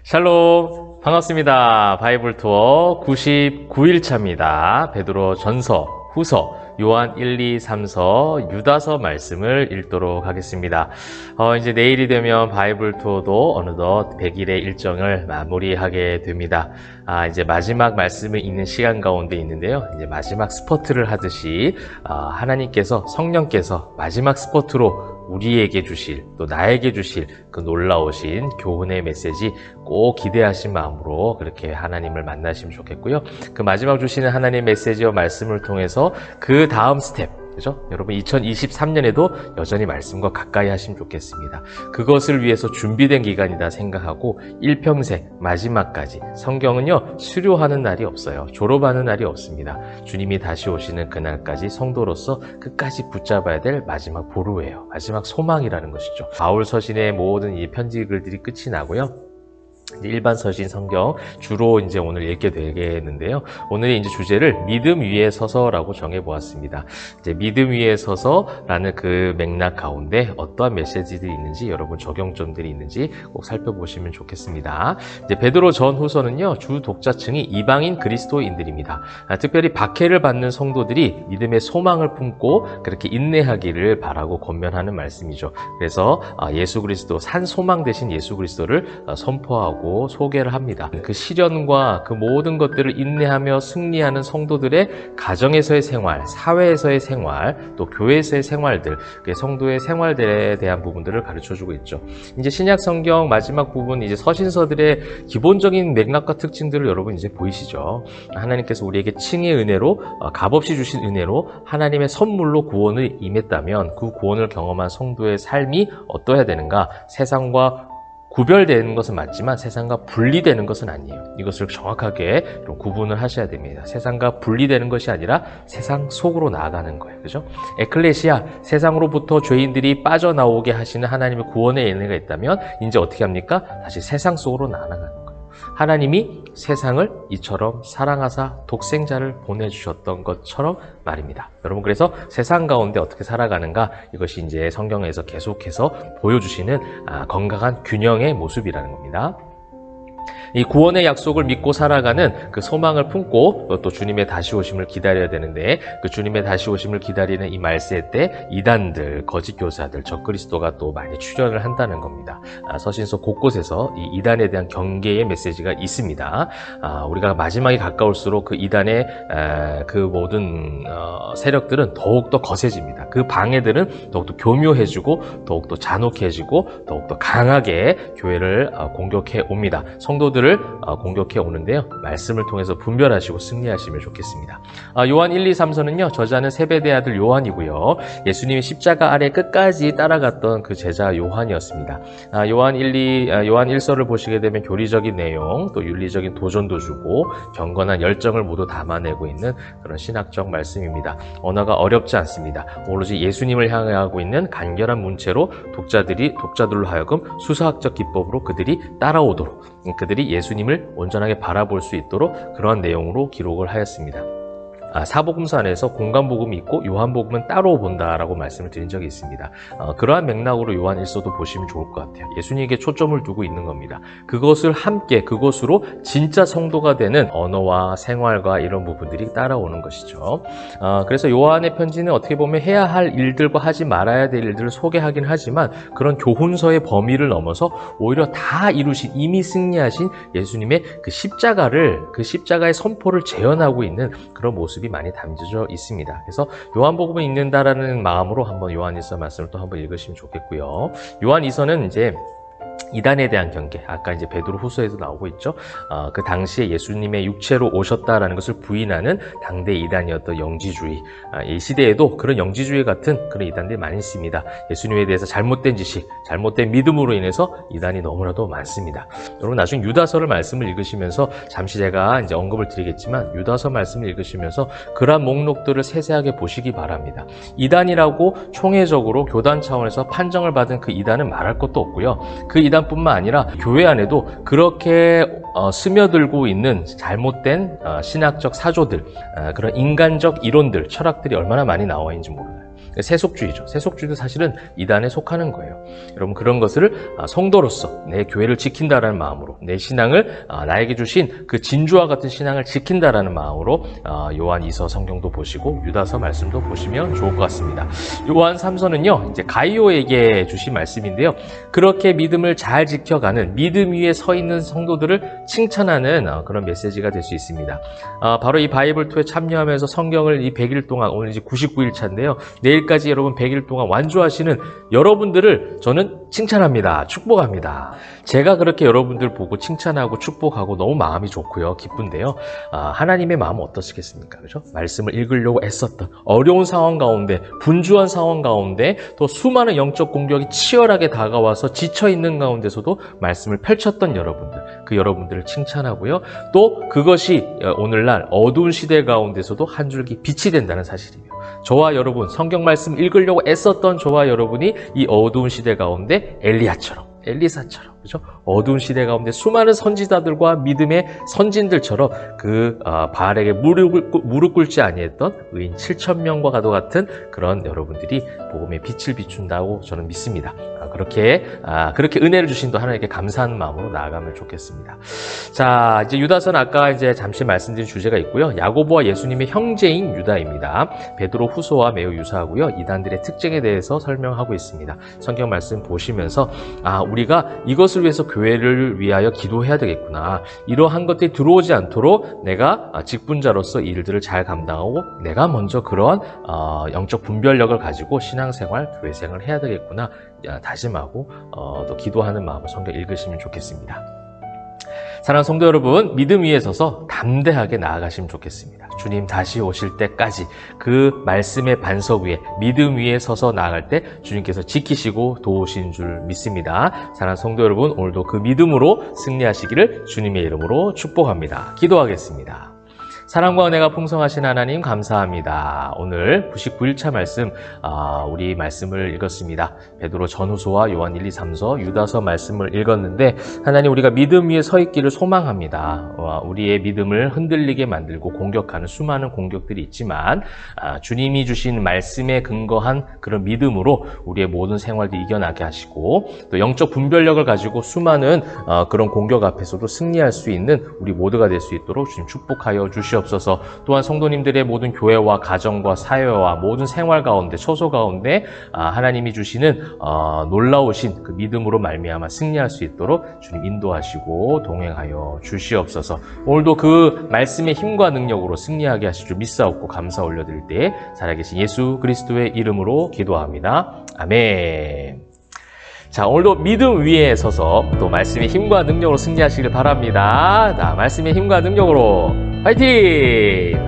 샬롬, 반갑습니다. 바이블 투어 99일차입니다. 베드로 전서, 후서, 요한 1, 2, 3서, 유다서 말씀을 읽도록 하겠습니다. 이제 내일이 되면 바이블 투어도 어느덧 100일의 일정을 마무리하게 됩니다. 이제 마지막 말씀을 읽는 시간 가운데 있는데요. 이제 마지막 스포트를 하듯이 하나님께서, 성령께서 마지막 스포트로 우리에게 주실, 또 나에게 주실 그 놀라우신 교훈의 메시지 꼭 기대하신 마음으로 그렇게 하나님을 만나시면 좋겠고요. 그 마지막 주시는 하나님의 메시지와 말씀을 통해서 그 다음 스텝, 그죠? 여러분 2023년에도 여전히 말씀과 가까이 하시면 좋겠습니다. 그것을 위해서 준비된 기간이다 생각하고 일평생 마지막까지, 성경은요 수료하는 날이 없어요. 졸업하는 날이 없습니다. 주님이 다시 오시는 그날까지 성도로서 끝까지 붙잡아야 될 마지막 보루예요. 마지막 소망이라는 것이죠. 바울 서신의 모든 이 편지 글들이 끝이 나고요. 일반 서신 성경 주로 이제 오늘 읽게 되겠는데요. 오늘의 이제 주제를 믿음 위에 서서라고 정해 보았습니다. 이제 믿음 위에 서서라는 그 맥락 가운데 어떠한 메시지들이 있는지, 여러분 적용점들이 있는지 꼭 살펴보시면 좋겠습니다. 이제 베드로 전후서는요, 주 독자층이 이방인 그리스도인들입니다. 특별히 박해를 받는 성도들이 믿음의 소망을 품고 그렇게 인내하기를 바라고 권면하는 말씀이죠. 그래서 예수 그리스도, 산 소망 대신 예수 그리스도를 선포하고 소개를 합니다. 그 시련과 그 모든 것들을 인내하며 승리하는 성도들의 가정에서의 생활, 사회에서의 생활, 또 교회에서의 생활들, 성도의 생활들에 대한 부분들을 가르쳐주고 있죠. 이제 신약 성경 마지막 부분, 이제 서신서들의 기본적인 맥락과 특징들을 여러분 이제 보이시죠? 하나님께서 우리에게 칭의 은혜로, 값없이 주신 은혜로 하나님의 선물로 구원을 임했다면 그 구원을 경험한 성도의 삶이 어떠해야 되는가? 세상과 구별되는 것은 맞지만 세상과 분리되는 것은 아니에요. 이것을 정확하게 구분을 하셔야 됩니다. 세상과 분리되는 것이 아니라 세상 속으로 나아가는 거예요. 그죠? 에클레시아, 세상으로부터 죄인들이 빠져나오게 하시는 하나님의 구원의 은혜가 있다면 이제 어떻게 합니까? 다시 세상 속으로 나아가는 거예요. 하나님이 세상을 이처럼 사랑하사 독생자를 보내주셨던 것처럼 말입니다. 여러분, 그래서 세상 가운데 어떻게 살아가는가, 이것이 이제 성경에서 계속해서 보여주시는 건강한 균형의 모습이라는 겁니다. 이 구원의 약속을 믿고 살아가는 그 소망을 품고 또 주님의 다시 오심을 기다려야 되는데, 그 주님의 다시 오심을 기다리는 이 말세 때 이단들, 거짓 교사들, 적그리스도가 또 많이 출현을 한다는 겁니다. 서신서 곳곳에서 이 이단에 대한 경계의 메시지가 있습니다. 우리가 마지막에 가까울수록 그 이단의 그 모든 세력들은 더욱더 거세집니다. 그 방해들은 더욱더 교묘해지고 더욱더 잔혹해지고 더욱더 강하게 교회를 공격해 옵니다. 성도들을 공격해 오는데요. 말씀을 통해서 분별하시고 승리하시면 좋겠습니다. 요한 1, 2, 3서는요. 저자는 세베대 아들 요한이고요. 예수님이 십자가 아래 끝까지 따라갔던 그 제자 요한이었습니다. 요한 1서를 보시게 되면 교리적인 내용, 또 윤리적인 도전도 주고 경건한 열정을 모두 담아내고 있는 그런 신학적 말씀입니다. 언어가 어렵지 않습니다. 오로지 예수님을 향하고 있는 간결한 문체로 독자들로 하여금 수사학적 기법으로 그들이 따라오도록, 그들이 예수님을 온전하게 바라볼 수 있도록 그러한 내용으로 기록을 하였습니다. 사복음서 안에서 공간복음이 있고 요한복음은 따로 본다라고 말씀을 드린 적이 있습니다. 그러한 맥락으로 요한 1서도 보시면 좋을 것 같아요. 예수님에게 초점을 두고 있는 겁니다. 그것을 함께, 그것으로 진짜 성도가 되는 언어와 생활과 이런 부분들이 따라오는 것이죠. 그래서 요한의 편지는 어떻게 보면 해야 할 일들과 하지 말아야 될 일들을 소개하긴 하지만 그런 교훈서의 범위를 넘어서 오히려 다 이루신, 이미 승리하신 예수님의 그 십자가의 선포를 재현하고 있는 그런 모습이 많이 담겨져 있습니다. 그래서 요한복음을 읽는다라는 마음으로 한번 요한1서 말씀을 또 한번 읽으시면 좋겠고요. 요한2서는 이제 이단에 대한 경계, 아까 이제 베드로 후서에도 나오고 있죠. 그 당시에 예수님의 육체로 오셨다라는 것을 부인하는 당대 이단이었던 영지주의, 이 시대에도 그런 영지주의 같은 그런 이단들이 많이 있습니다. 예수님에 대해서 잘못된 지식, 잘못된 믿음으로 인해서 이단이 너무나도 많습니다. 여러분, 나중에 유다서를 말씀을 읽으시면서 잠시 제가 이제 언급을 드리겠지만 유다서 말씀을 읽으시면서 그러한 목록들을 세세하게 보시기 바랍니다. 이단이라고 총회적으로 교단 차원에서 판정을 받은 그 이단은 말할 것도 없고요. 그 이단뿐만 아니라 교회 안에도 그렇게 스며들고 있는 잘못된 신학적 사조들, 그런 인간적 이론들, 철학들이 얼마나 많이 나와 있는지 몰라요. 세속주의죠. 세속주의도 사실은 이단에 속하는 거예요. 여러분 그런 것을 성도로서 내 교회를 지킨다라는 마음으로 내 신앙을 나에게 주신 그 진주와 같은 신앙을 지킨다라는 마음으로 요한 2서 성경도 보시고 유다서 말씀도 보시면 좋을 것 같습니다. 요한 3서는요 이제 가이오에게 주신 말씀인데요. 그렇게 믿음을 잘 지켜가는 믿음 위에 서 있는 성도들을 칭찬하는 그런 메시지가 될 수 있습니다. 바로 이 바이블 투어에 참여하면서 성경을 이 100일 동안 오늘 이제 99일 차인데요. 내일까지 여러분 100일 동안 완주하시는 여러분들을 저는 칭찬합니다. 축복합니다. 제가 그렇게 여러분들 보고 칭찬하고 축복하고 너무 마음이 좋고요. 기쁜데요. 하나님의 마음은 어떠시겠습니까? 그죠? 말씀을 읽으려고 애썼던 어려운 상황 가운데 분주한 상황 가운데 또 수많은 영적 공격이 치열하게 다가와서 지쳐있는 가운데서도 말씀을 펼쳤던 여러분들 그 여러분들을 칭찬하고요. 또 그것이 오늘날 어두운 시대 가운데서도 한 줄기 빛이 된다는 사실이에요. 저와 여러분 성경 말씀 읽으려고 애썼던 저와 여러분이 이 어두운 시대 가운데 엘리사처럼 그죠? 어두운 시대 가운데 수많은 선지자들과 믿음의 선진들처럼 그 바알에게 무릎 꿇지 아니했던 의인 7,000명과 같은 그런 여러분들이 복음의 빛을 비춘다고 저는 믿습니다. 그렇게 은혜를 주신 또 하나님께 감사하는 마음으로 나아가면 좋겠습니다. 자, 이제 유다서는 아까 이제 잠시 말씀드린 주제가 있고요. 야고보와 예수님의 형제인 유다입니다. 베드로 후서와 매우 유사하고요. 이단들의 특징에 대해서 설명하고 있습니다. 성경 말씀 보시면서 우리가 이것을 위해서 교회를 위하여 기도해야 되겠구나. 이러한 것들이 들어오지 않도록 내가 직분자로서 이 일들을 잘 감당하고 내가 먼저 그러한 영적 분별력을 가지고 신앙생활, 교회생활을 해야 되겠구나. 다짐하고 또 기도하는 마음으로 성경 읽으시면 좋겠습니다. 사랑하는 성도 여러분, 믿음 위에 서서 담대하게 나아가시면 좋겠습니다. 주님 다시 오실 때까지 그 말씀의 반석 위에 믿음 위에 서서 나아갈 때 주님께서 지키시고 도우신 줄 믿습니다. 사랑하는 성도 여러분, 오늘도 그 믿음으로 승리하시기를 주님의 이름으로 축복합니다. 기도하겠습니다. 사랑과 은혜가 풍성하신 하나님 감사합니다. 오늘 99일차 말씀 우리 말씀을 읽었습니다. 베드로 전후서와 요한 1, 2, 3서, 유다서 말씀을 읽었는데 하나님 우리가 믿음 위에 서 있기를 소망합니다. 우리의 믿음을 흔들리게 만들고 공격하는 수많은 공격들이 있지만 주님이 주신 말씀에 근거한 그런 믿음으로 우리의 모든 생활도 이겨나게 하시고 또 영적 분별력을 가지고 수많은 그런 공격 앞에서도 승리할 수 있는 우리 모두가 될 수 있도록 주님 축복하여 주시옵소서. 또한 성도님들의 모든 교회와 가정과 사회와 모든 생활 가운데 처소 가운데 하나님이 주시는 놀라우신 그 믿음으로 말미암아 승리할 수 있도록 주님 인도하시고 동행하여 주시옵소서. 오늘도 그 말씀의 힘과 능력으로 승리하게 하실 줄 믿사옵고 감사 올려드릴 때 살아계신 예수 그리스도의 이름으로 기도합니다. 아멘. 자, 오늘도 믿음 위에 서서 또 말씀의 힘과 능력으로 승리하시길 바랍니다. 자, 말씀의 힘과 능력으로 화이팅!